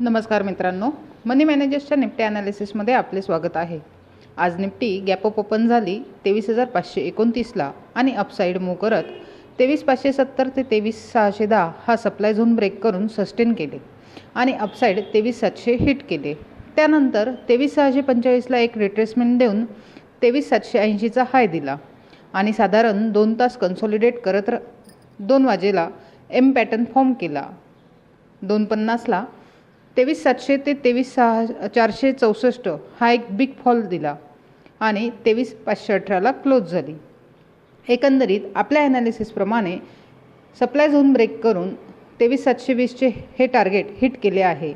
नमस्कार मित्रांनो, मनी मॅनेजर्सच्या निफ्टी ॲनालिसिसमध्ये आपले स्वागत आहे। आज निफ्टी गॅप अप ओपन झाली 23,529ला आणि अपसाइड मूव्ह करत 23,570 ते 23,610 हा सप्लाय झोन ब्रेक करून सस्टेन केले आणि अपसाइड 23,700 हिट केले। त्यानंतर 23,645ला एक रिट्रेसमेंट देऊन 23,780चा हाय दिला आणि साधारण 2 तास कन्सोलिडेट करत 2 वाजेला एम पॅटर्न फॉर्म केला। 2:50ला 23,700 ते 23,464 हा एक बिग फॉल दिला आणि 23,518ला क्लोज झाली। एकंदरीत आपल्या ॲनालिसिसप्रमाणे सप्लाय झोन ब्रेक करून 23,720चे हे टार्गेट हिट केले आहे।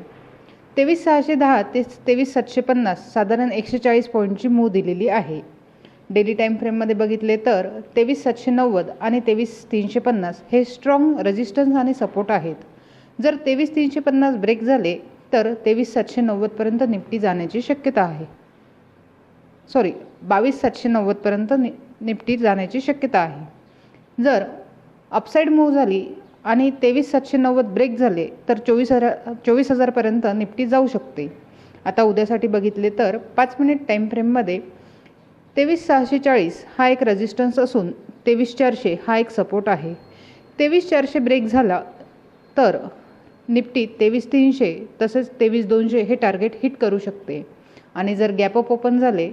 23,610 ते 23,750 साधारण 140 पॉईंटची मूव्ह दिलेली आहे। डेली टाईम फ्रेममध्ये बघितले तर 23,790 आणि 23,350 हे स्ट्रॉंग रेजिस्टन्स आणि सपोर्ट आहेत। जर 23,350 ब्रेक झाले तर 23,790 पर्यंत निफ्टी जाण्याची शक्यता आहे। 22,790 पर्यंत निफ्टी जाण्याची शक्यता आहे। जर अपसाइड मूव्ह झाली आणि 23,790 ब्रेक झाले तर 24,000 पर्यंत निफ्टी जाऊ शकते। आता उद्यासाठी बघितले तर 5 मिनिट टाईम फ्रेममध्ये 23,640 हा एक रेजिस्टन्स असून 23,400 हा एक सपोर्ट आहे। 23,400 ब्रेक झाला तर निफ्टी 23,300 तसेच 23,200 हे टार्गेट हिट करू शकते आणि जर गॅप अप ओपन झाले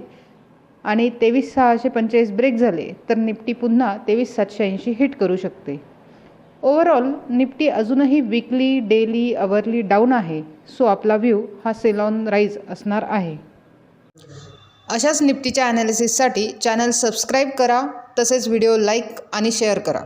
आणि 23,645 ब्रेक झाले तर निफ्टी पुन्हा 23,780 हिट करू शकते। ओव्हरऑल निफ्टी अजूनही वीकली, डेली, अवरली डाऊन आहे। सो आपला व्ह्यू हा सेल ऑन राईज असणार आहे। अशाच निफ्टीच्या ॲनालिसिससाठी चॅनल सबस्क्राईब करा, तसेच व्हिडिओ लाईक आणि शेअर करा।